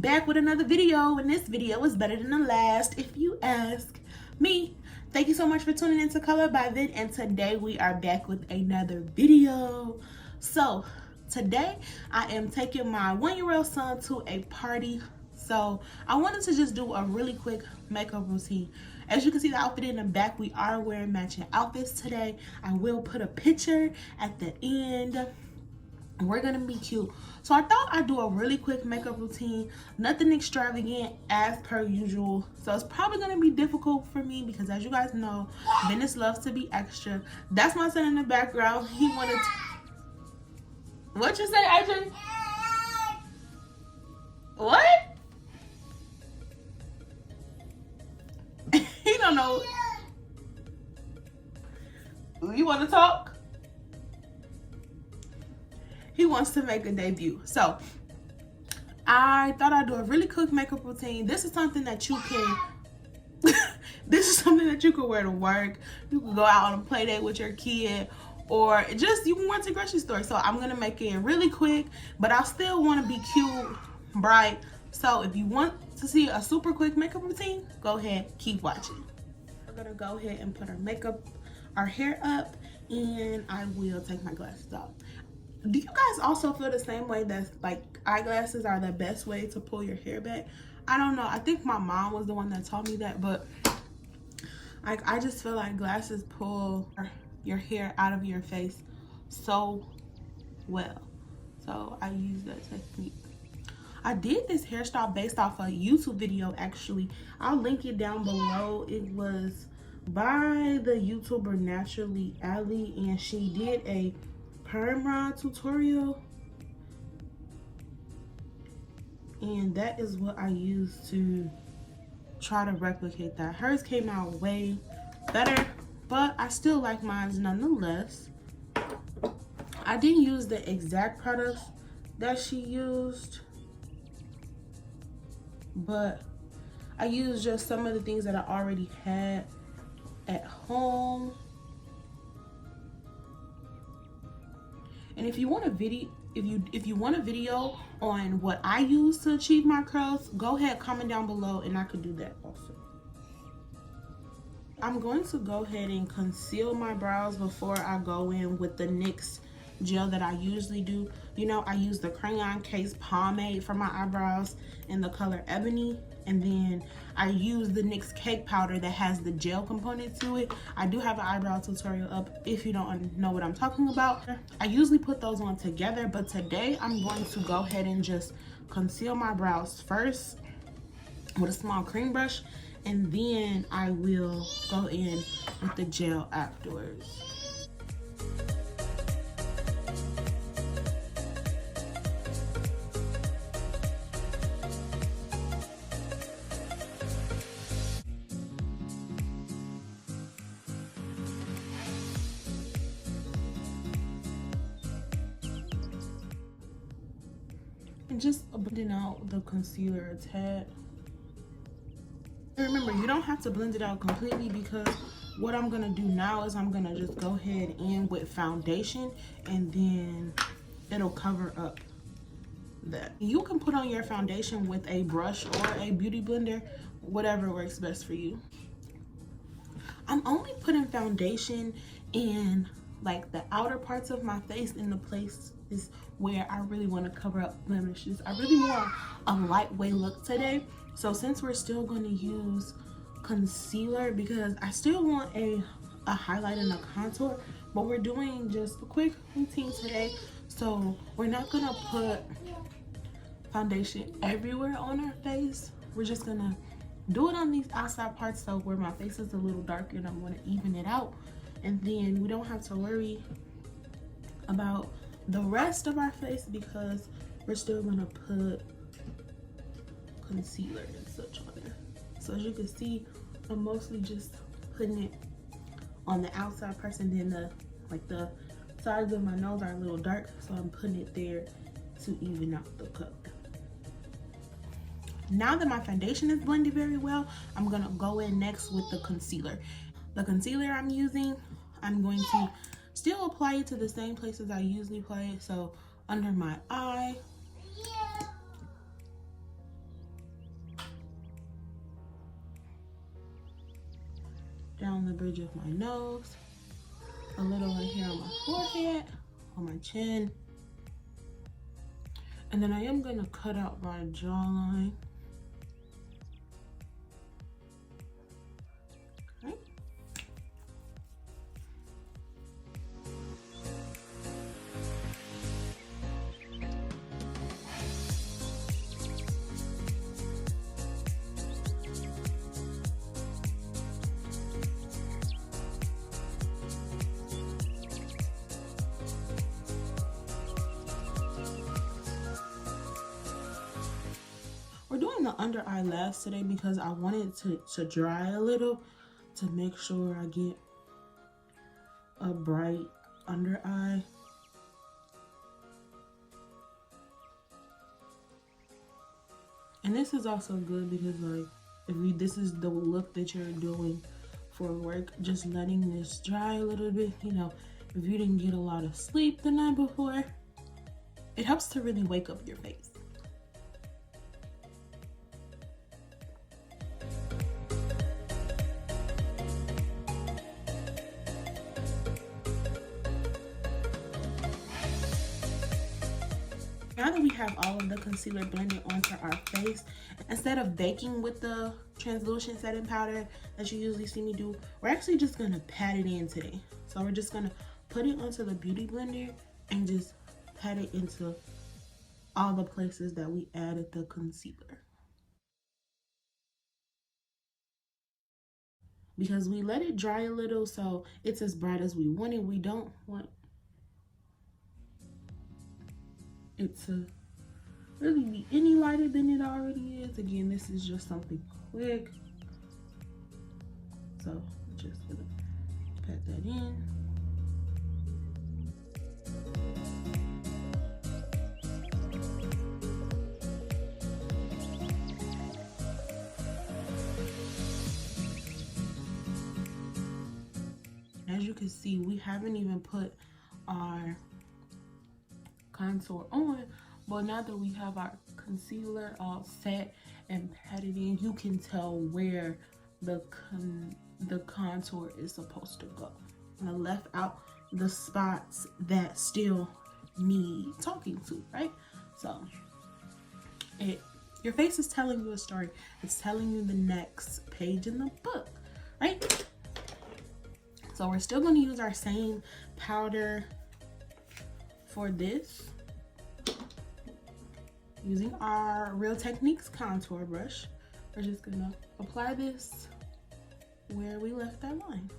back with another video, and this video is better than the last if you ask me. Thank you so much for tuning into Coloredbyven, and today we are back with another video. So today I am taking my 1-year-old son to a party, so I wanted to just do a really quick makeup routine. As you can see the outfit in the back, we are wearing matching outfits today. I will put a picture at the end. We're gonna be cute. So I thought I'd do a really quick makeup routine, nothing extravagant as per usual. So it's probably gonna be difficult for me because, as you guys know, Venice loves to be extra. That's my son in the background. He wanted to... What you say, AJ? What? He don't know. You want to talk? He wants to make a debut. So I thought I'd do a really quick makeup routine. This is something that you can this is something that you can wear to work. You can go out on a play date with your kid, or just you can wear to the grocery store. So I'm gonna make it really quick, but I still want to be cute, bright. So if you want to see a super quick makeup routine, go ahead, keep watching. We're gonna go ahead and put our hair up, and I will take my glasses off. Do you guys also feel the same way that like eyeglasses are the best way to pull your hair back? I don't know. I think my mom was the one that taught me that, but like I just feel like glasses pull your hair out of your face so well. So I use that technique. I did this hairstyle based off a YouTube video actually. I'll link it down below. It was by the YouTuber Naturally Ali, and she did a perm rod tutorial, and that is what I used to try to replicate that. Hers came out way better, but I still like mine nonetheless. I didn't use the exact products that she used, but I used just some of the things that I already had at home. And if you want a video, if you want a video on what I use to achieve my curls, go ahead, comment down below, and I could do that also. I'm going to go ahead and conceal my brows before I go in with the NYX gel that I usually do. You know, I use the Crayon Case pomade for my eyebrows in the color Ebony, and then I use the NYX cake powder that has the gel component to it. I do have an eyebrow tutorial up if you don't know what I'm talking about. I usually put those on together, but today I'm going to go ahead and just conceal my brows first with a small cream brush, and then I will go in with the gel afterwards. And just blending out the concealer a tad. And remember, you don't have to blend it out completely, because what I'm gonna do now is I'm gonna just go ahead in with foundation, and then it'll cover up that. You can put on your foundation with a brush or a beauty blender, whatever works best for you. I'm only putting foundation in like the outer parts of my face, in the places where I really want to cover up blemishes. I really want a lightweight look today. So since we're still going to use concealer, because I still want a highlight and a contour, but we're doing just a quick routine today. So we're not going to put foundation everywhere on our face. We're just going to do it on these outside parts, so where my face is a little darker, and I'm going to even it out. And then we don't have to worry about the rest of our face because we're still gonna put concealer and such on there. So as you can see, I'm mostly just putting it on the outside parts, and then the sides of my nose are a little dark, so I'm putting it there to even out the color. Now that my foundation is blended very well, I'm gonna go in next with the concealer. The concealer I'm using, I'm going to still apply it to the same places I usually apply it. So under my eye, down the bridge of my nose, a little right here on my forehead, on my chin, and then I am going to cut out my jawline. Okay. We're doing the under eye last today because I wanted to dry a little to make sure I get a bright under eye. And this is also good because, like, if this is the look that you're doing for work, just letting this dry a little bit, you know, if you didn't get a lot of sleep the night before, it helps to really wake up your face. Now that we have all of the concealer blended onto our face, instead of baking with the translucent setting powder that you usually see me do, we're actually just gonna pat it in today. So we're just gonna put it onto the beauty blender and just pat it into all the places that we added the concealer. Because we let it dry a little so it's as bright as we want it. We don't want it to really be any lighter than it already is. Again, this is just something quick. So just gonna pat that in. As you can see, we haven't even put our contour on, but now that we have our concealer all set and patted in, you can tell where the contour is supposed to go. And I left out the spots that still need talking to, right? So your face is telling you a story. It's telling you the next page in the book, right? So we're still going to use our same powder for this, using our Real Techniques contour brush. We're just going to apply this where we left that line.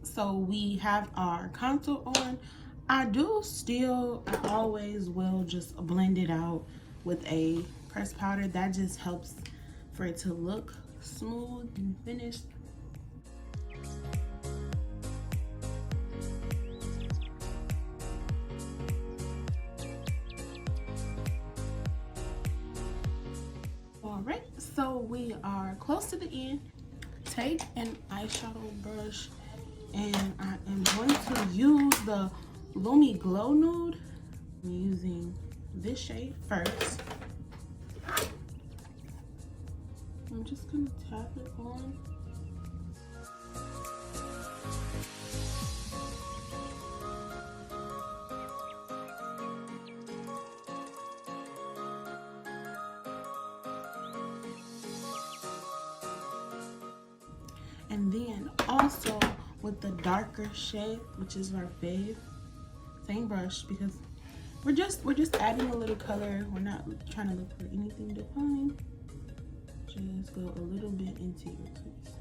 So we have our contour on. I always will just blend it out with a pressed powder. That just helps for it to look smooth and finished. All right, so we are close to the end. Take an eyeshadow brush, and I am going to use the Lumi Glow Nude. I'm using this shade first. I'm just gonna tap it on. And then also with the darker shade, which is our fave, same brush, because we're just adding a little color. We're not trying to look for anything defined. Just go a little bit into your crease.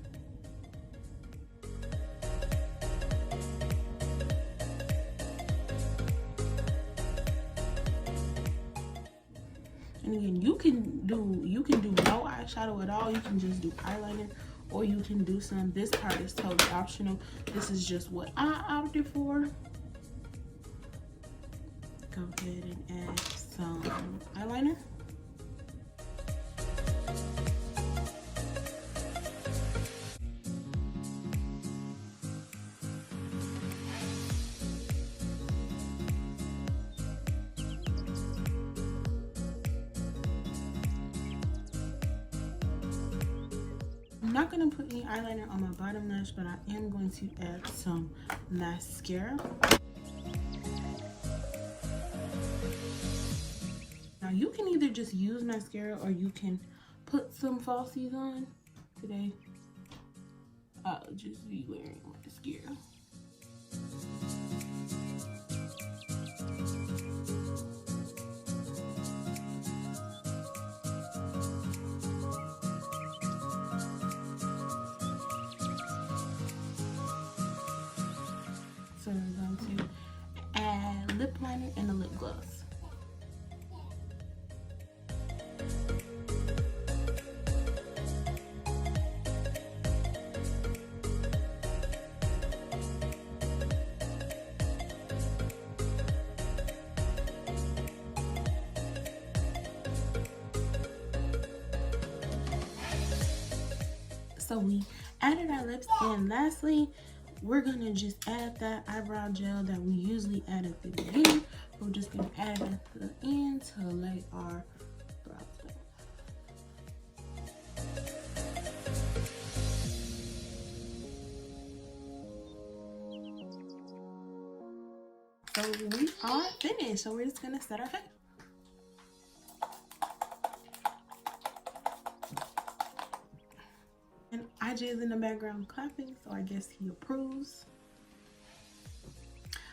And again, you can do no eyeshadow at all. You can just do eyeliner, or you can do some. This part is totally optional. This is just what I opted for. Go ahead and add some eyeliner. I'm not going to put any eyeliner on my bottom lash, but I am going to add some mascara. Now you can either just use mascara or you can put some falsies on. Today, I'll just be wearing mascara. So we're going to add lip liner and a lip gloss. So we added our lips, and lastly, we're gonna just add that eyebrow gel that we usually add at the beginning. We're just gonna add it at the end to lay our brows down. So we are finished. So we're just gonna set our face. And IJ is in the background clapping, so I guess he approves.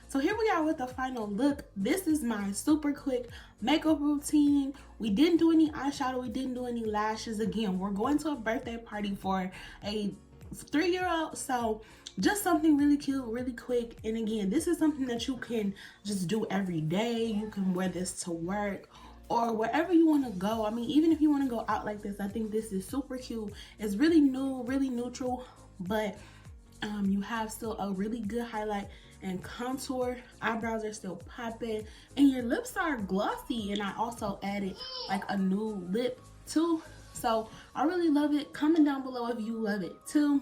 So here we are with the final look. This is my super quick makeup routine. We didn't do any eyeshadow, we didn't do any lashes. Again, we're going to a birthday party for a 3-year-old, so just something really cute, really quick. And again, this is something that you can just do every day. You can wear this to work or wherever you want to go. I mean, even if you want to go out like this, I think this is super cute. It's really new, really neutral, but you have still a really good highlight and contour. Eyebrows are still popping, and your lips are glossy. And I also added like a new lip too, so I really love it. Comment down below if you love it too.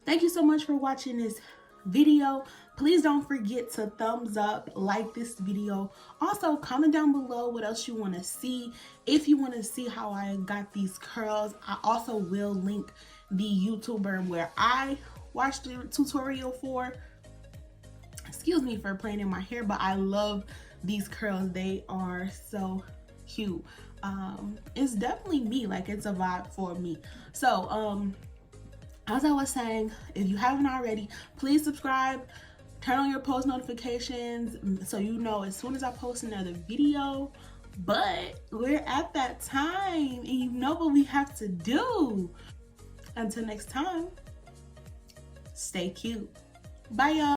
Thank you so much for watching this video. Please don't forget to thumbs up, like this video. Also, comment down below what else you want to see. If you want to see how I got these curls, I also will link the YouTuber where I watched the tutorial for. Excuse me for playing in my hair, but I love these curls. They are so cute. It's definitely me, like it's a vibe for me. So as I was saying, if you haven't already, please subscribe, turn on your post notifications so you know as soon as I post another video. But we're at that time, and you know what we have to do. Until next time, stay cute. Bye, y'all.